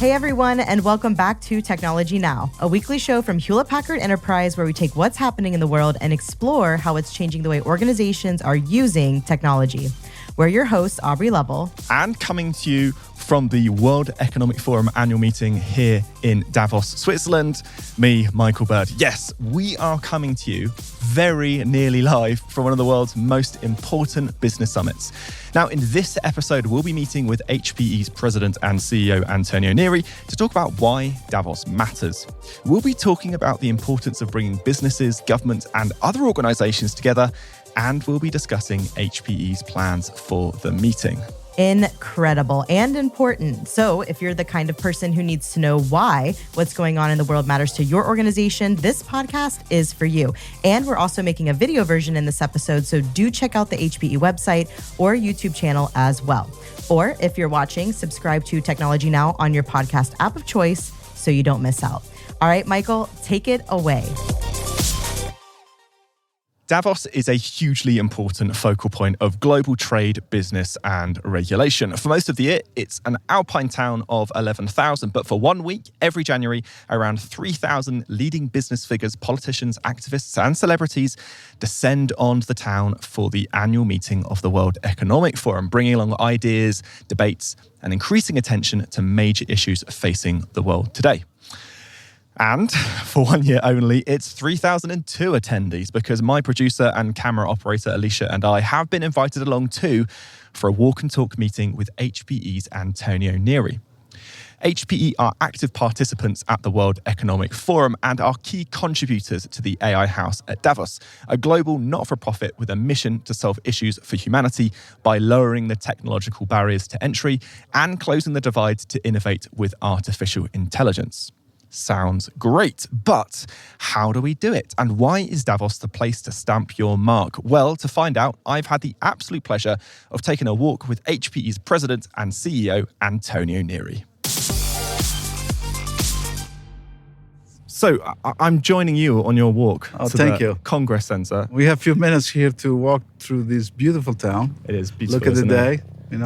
Hey everyone, and welcome back to Technology Now, a weekly show from Hewlett Packard Enterprise where we take what's happening in the world and explore how it's changing the way organizations are using technology. We're your hosts, Aubrey Lovell. And coming to you from the World Economic Forum annual meeting here in Davos, Switzerland, me, Michael Bird. Yes, we are coming to you very nearly live from one of the world's most important business summits. Now, in this episode, we'll be meeting with HPE's president and CEO, Antonio Neri, to talk about why Davos matters. We'll be talking about the importance of bringing businesses, governments, and other organizations together, and we'll be discussing HPE's plans for the meeting. Incredible and important. So if you're the kind of person who needs to know why what's going on in the world matters to your organization, this podcast is for you. And we're also making a video version in this episode, so do check out the HPE website or YouTube channel as well. Or if you're watching, subscribe to Technology Now on your podcast app of choice so you don't miss out. All right, Michael, take it away. Davos is a hugely important focal point of global trade, business, and regulation. For most of the year, it's an alpine town of 11,000, but for 1 week, every January, around 3,000 leading business figures, politicians, activists, and celebrities descend on the town for the annual meeting of the World Economic Forum, bringing along ideas, debates, and increasing attention to major issues facing the world today. And for 1 year only, it's 3,002 attendees because my producer and camera operator, Alicia, and I have been invited along too for a walk and talk meeting with HPE's Antonio Neri. HPE are active participants at the World Economic Forum and are key contributors to the AI House at Davos, a global not-for-profit with a mission to solve issues for humanity by lowering the technological barriers to entry and closing the divide to innovate with artificial intelligence. Sounds great, but how do we do it? And why is Davos the place to stamp your mark? Well, to find out, I've had the absolute pleasure of taking a walk with HPE's president and CEO, Antonio Neri. So I'm joining you on your walk to the Congress Center. We have a few minutes here to walk through this beautiful town. It is beautiful. Look at the day,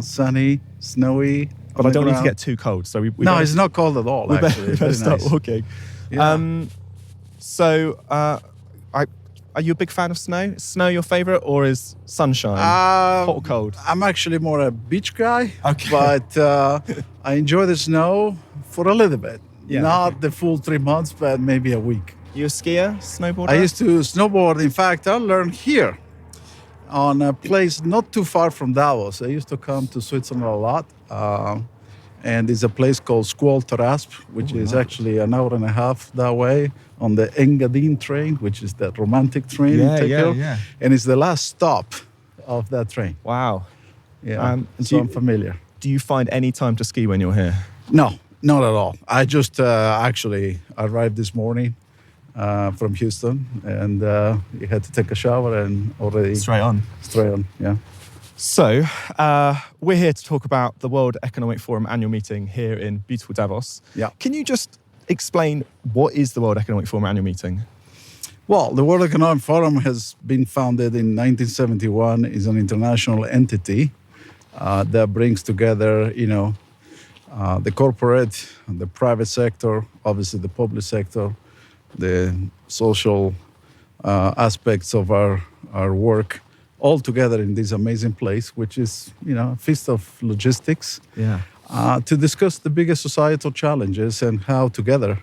sunny, snowy. But I don't need to get too cold, so we No, it's not cold at all, actually. We better start walking. Yeah. Are you a big fan of snow? Is snow your favorite, or is sunshine hot or cold? I'm actually more a beach guy, okay. But I enjoy the snow for a little bit. Yeah, not the full 3 months, but maybe a week. You a skier, snowboarder? I used to snowboard. In fact, I learned here on a place not too far from Davos. I used to come to Switzerland a lot. And it's a place called Squall Terrasp, which is actually an hour and a half that way on the Engadine train, which is that romantic train. Yeah. And it's the last stop of that train. Wow. Yeah, so I'm familiar. Do you find any time to ski when you're here? No, not at all. I just actually arrived this morning from Houston, and you had to take a shower and already... Straight on, yeah. So, we're here to talk about the World Economic Forum annual meeting here in beautiful Davos. Yeah. Can you just explain what is the World Economic Forum annual meeting? Well, the World Economic Forum has been founded in 1971. It's an international entity that brings together, the corporate and the private sector, obviously the public sector, the social aspects of our work, all together in this amazing place, which is, a feast of logistics, to discuss the biggest societal challenges and how together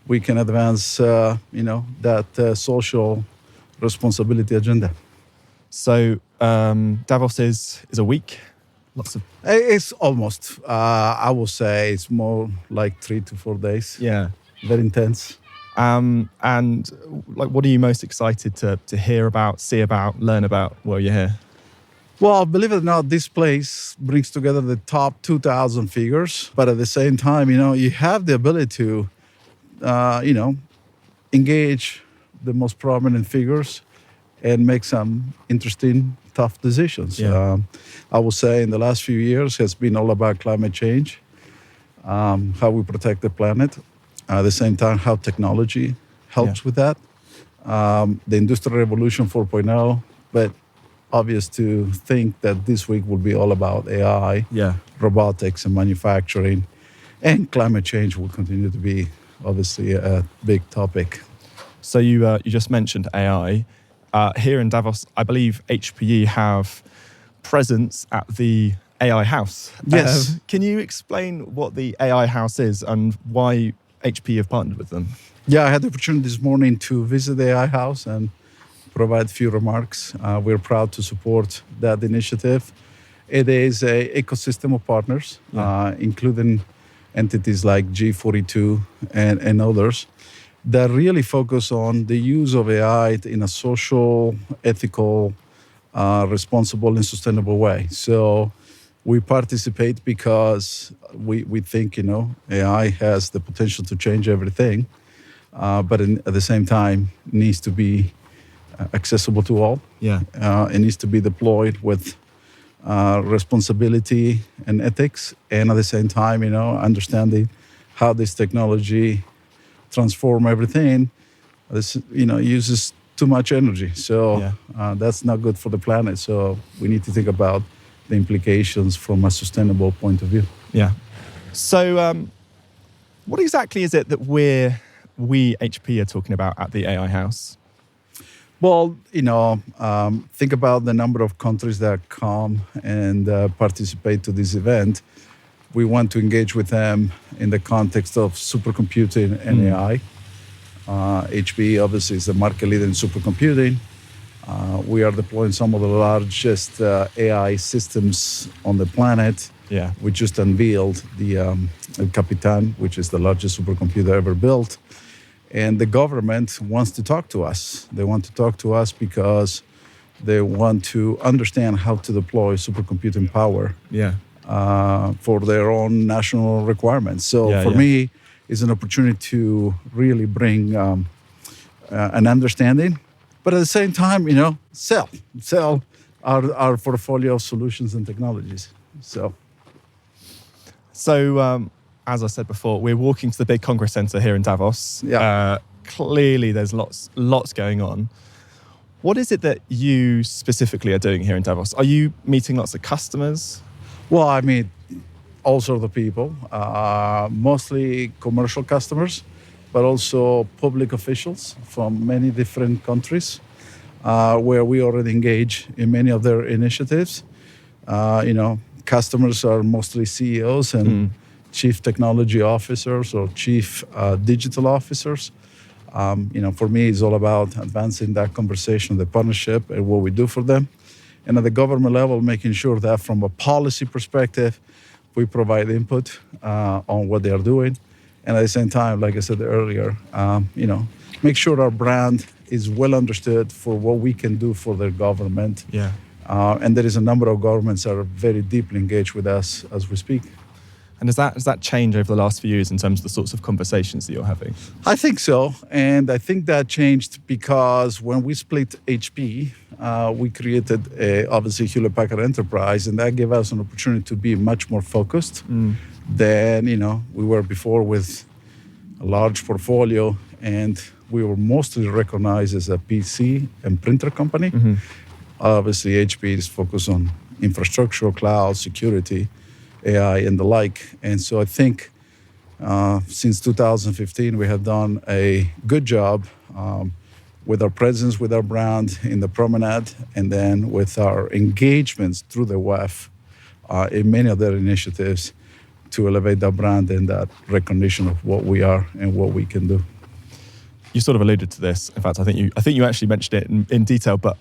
we can advance, that social responsibility agenda. So Davos is a week. It's almost, I would say it's more like 3 to 4 days. Yeah. Very intense. And what are you most excited to hear about, see about, learn about while you're here? Well, believe it or not, this place brings together the top 2,000 figures. But at the same time, you have the ability to, engage the most prominent figures and make some interesting, tough decisions. Yeah. I would say in the last few years has been all about climate change, how we protect the planet. At the same time, how technology helps with that. The Industrial Revolution 4.0, but obvious to think that this week will be all about AI, robotics and manufacturing. And climate change will continue to be obviously a big topic. So you just mentioned AI. Here in Davos, I believe HPE have presence at the AI House. Yes. Can you explain what the AI House is and why HPE have partnered with them? Yeah, I had the opportunity this morning to visit the AI House and provide a few remarks. We're proud to support that initiative. It is an ecosystem of partners, including entities like G42 and others, that really focus on the use of AI in a social, ethical, responsible, and sustainable way. So we participate because we think, AI has the potential to change everything, but at the same time needs to be accessible to all. Yeah. It needs to be deployed with responsibility and ethics, and at the same time, understanding how this technology transform everything. This, uses too much energy, so that's not good for the planet. So we need to think about the implications from a sustainable point of view. Yeah. So, what exactly is it that we HP are talking about at the AI House? Well, think about the number of countries that come and participate to this event. We want to engage with them in the context of supercomputing and AI. HPE obviously is the market leader in supercomputing. We are deploying some of the largest AI systems on the planet. Yeah. We just unveiled the El Capitan, which is the largest supercomputer ever built. And the government wants to talk to us. They want to talk to us because they want to understand how to deploy supercomputing power for their own national requirements. So for me, it's an opportunity to really bring an understanding, but at the same time, sell our portfolio of solutions and technologies. So as I said before, we're walking to the big Congress Center here in Davos. Yeah. Clearly, there's lots going on. What is it that you specifically are doing here in Davos? Are you meeting lots of customers? Well, I mean, all sorts of people, mostly commercial customers, but also public officials from many different countries, where we already engage in many of their initiatives. Customers are mostly CEOs and chief technology officers or chief digital officers. For me, it's all about advancing that conversation, the partnership, and what we do for them. And at the government level, making sure that from a policy perspective, we provide input on what they are doing. And at the same time, like I said earlier, make sure our brand is well understood for what we can do for their government. Yeah. And there is a number of governments that are very deeply engaged with us as we speak. And has that changed over the last few years in terms of the sorts of conversations that you're having? I think so. And I think that changed because when we split HP, we created obviously Hewlett Packard Enterprise, and that gave us an opportunity to be much more focused than we were before, with a large portfolio, and we were mostly recognized as a PC and printer company. Obviously, HP is focused on infrastructure, cloud, security, AI, and the like. And so I think since 2015, we have done a good job with our presence, with our brand in the promenade, and then with our engagements through the WEF in many of their initiatives to elevate that brand and that recognition of what we are and what we can do. You sort of alluded to this. In fact, I think you actually mentioned it in detail. But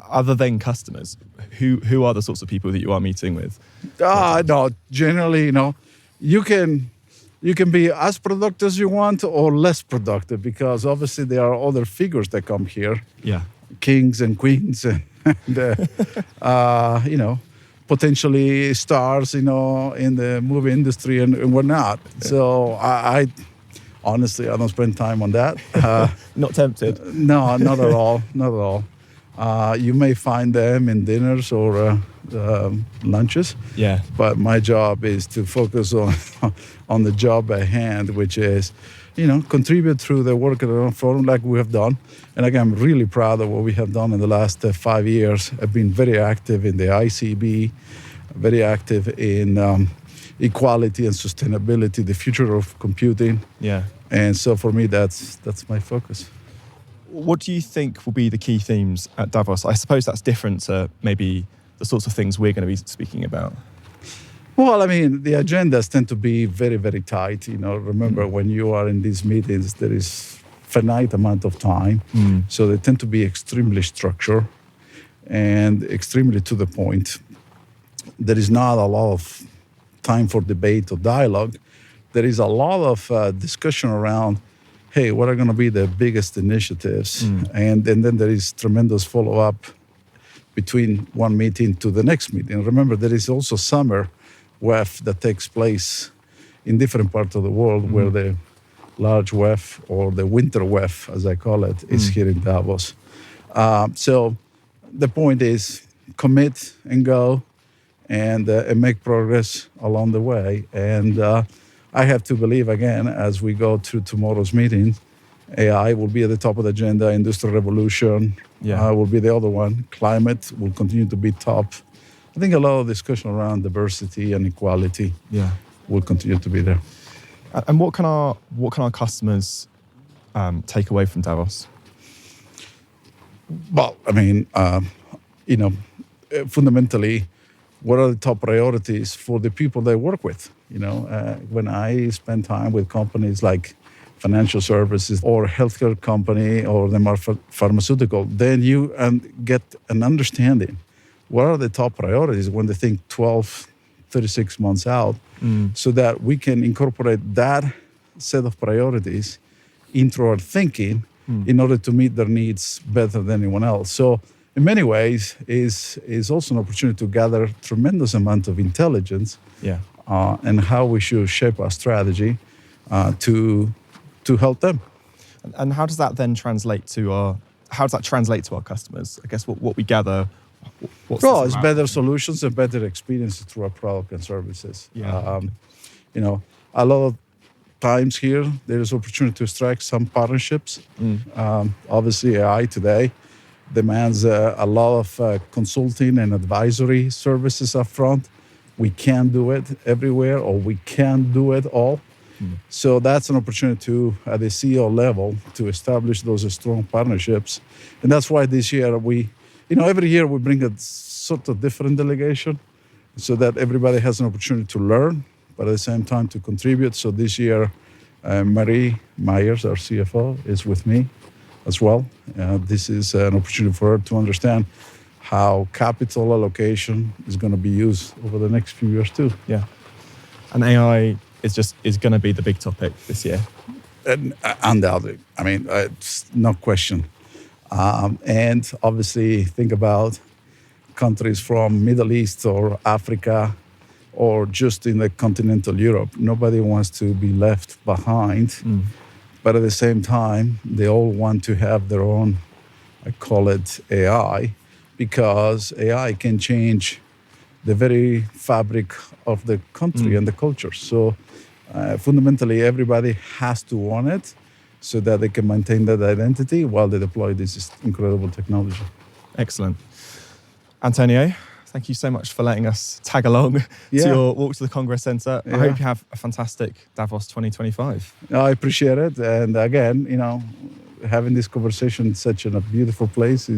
other than customers, who are the sorts of people that you are meeting with? No, generally, you can be as productive as you want or less productive, because obviously there are other figures that come here. Yeah, kings and queens and potentially stars, in the movie industry and whatnot. Yeah. So I honestly, I don't spend time on that. Not tempted? No, not at all. Not at all. You may find them in dinners or lunches. Yeah. But my job is to focus on the job at hand, which is, contribute through the work at the forum like we have done. And again, I'm really proud of what we have done in the last 5 years. I've been very active in the ICB, very active in equality and sustainability, the future of computing. Yeah. And so for me, that's my focus. What do you think will be the key themes at Davos? I suppose that's different to maybe the sorts of things we're going to be speaking about. Well, I mean, the agendas tend to be very, very tight. Remember when you are in these meetings, there is finite amount of time. So they tend to be extremely structured and extremely to the point. There is not a lot of time for debate or dialogue. There is a lot of discussion around, hey, what are going to be the biggest initiatives? And then there is tremendous follow-up between one meeting to the next meeting. Remember, there is also summer WEF that takes place in different parts of the world where the large WEF or the winter WEF, as I call it, is here in Davos. So the point is commit and go and make progress along the way. And I have to believe, again, as we go through tomorrow's meeting, AI will be at the top of the agenda, industrial revolution will be the other one, climate will continue to be top. I think a lot of discussion around diversity and equality will continue to be there. And what can our customers take away from Davos? Well, I mean, fundamentally, what are the top priorities for the people they work with? When I spend time with companies like financial services or healthcare company or the pharmaceutical, then you get an understanding. What are the top priorities when they think 12, 36 months out, so that we can incorporate that set of priorities into our thinking in order to meet their needs better than anyone else. So in many ways, is also an opportunity to gather tremendous amount of intelligence and how we should shape our strategy to help them. And how does that then translate to our customers? I guess what we gather. It's better solutions and better experiences through our product and services. A lot of times here there is opportunity to strike some partnerships. Obviously, AI today demands a lot of consulting and advisory services up front. We can't do it everywhere, or we can't do it all. So that's an opportunity to, at the CEO level, to establish those strong partnerships. And that's why this year every year we bring a sort of different delegation so that everybody has an opportunity to learn, but at the same time to contribute. So this year, Marie Myers, our CFO, is with me as well. This is an opportunity for her to understand how capital allocation is going to be used over the next few years too. Yeah. And AI is going to be the big topic this year. And, undoubtedly. I mean, it's no question. And obviously think about countries from Middle East or Africa or just in the continental Europe. Nobody wants to be left behind. But at the same time, they all want to have their own, I call it AI, because AI can change the very fabric of the country and the culture. So fundamentally, everybody has to want it so that they can maintain that identity while they deploy this incredible technology. Excellent. Antonio, thank you so much for letting us tag along to your walk to the Congress Center. I hope you have a fantastic Davos 2025. I appreciate it. And again, having this conversation in such a beautiful place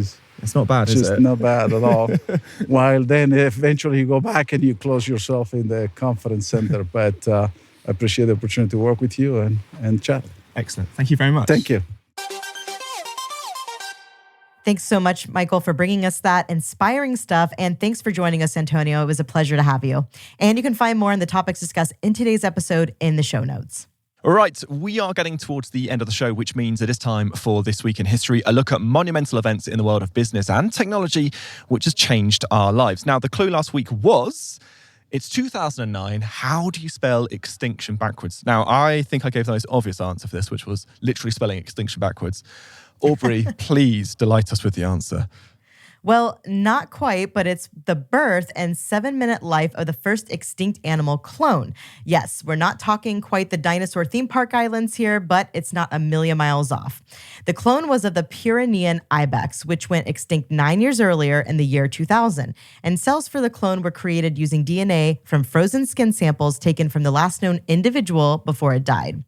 it's not bad, is it? Just not bad at all. While then eventually you go back and you close yourself in the conference center. But I appreciate the opportunity to work with you and chat. Excellent. Thank you very much. Thank you. Thanks so much, Michael, for bringing us that inspiring stuff. And thanks for joining us, Antonio. It was a pleasure to have you. And you can find more on the topics discussed in today's episode in the show notes. All right, we are getting towards the end of the show, which means it is time for This Week in History, a look at monumental events in the world of business and technology, which has changed our lives. Now, the clue last week was, it's 2009. How do you spell extinction backwards? Now, I think I gave the most obvious answer for this, which was literally spelling extinction backwards. Aubrey, please delight us with the answer. Well, not quite, but it's the birth and 7-minute life of the first extinct animal clone. Yes, we're not talking quite the dinosaur theme park islands here, but it's not a million miles off. The clone was of the Pyrenean ibex, which went extinct 9 years earlier in the year 2000. And cells for the clone were created using DNA from frozen skin samples taken from the last known individual before it died.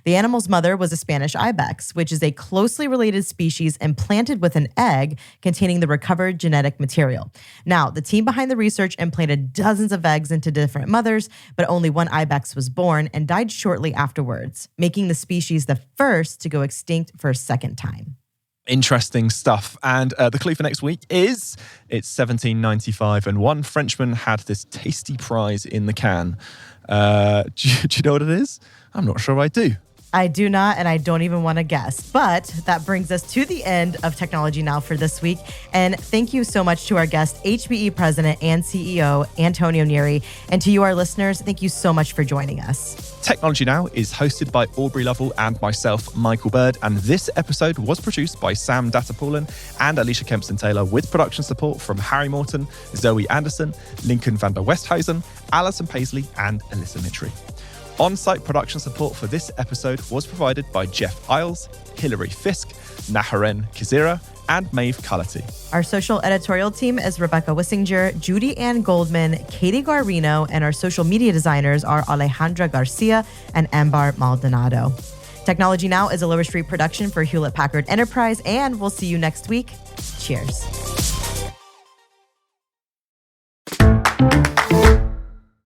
The animal's mother was a Spanish ibex, which is a closely related species implanted with an egg containing the recovered genetic material. Now, the team behind the research implanted dozens of eggs into different mothers, but only one ibex was born and died shortly afterwards, making the species the first to go extinct for a second time. Interesting stuff. And the clue for next week is it's 1795 and one Frenchman had this tasty prize in the can. Do you know what it is? I'm not sure I do. I do not, and I don't even want to guess. But that brings us to the end of Technology Now for this week. And thank you so much to our guest, HPE President and CEO, Antonio Neri. And to you, our listeners, thank you so much for joining us. Technology Now is hosted by Aubrey Lovell and myself, Michael Bird. And this episode was produced by Sam Datapoolen and Alicia Kempston-Taylor with production support from Harry Morton, Zoe Anderson, Lincoln van der Westhuizen, Alison Paisley, and Alyssa Mitri. On-site production support for this episode was provided by Jeff Isles, Hilary Fisk, Naharen Kizira, and Maeve Cullity. Our social editorial team is Rebecca Wissinger, Judy Ann Goldman, Katie Garrino, and our social media designers are Alejandra Garcia and Ambar Maldonado. Technology Now is a Lower Street production for Hewlett Packard Enterprise, and we'll see you next week. Cheers.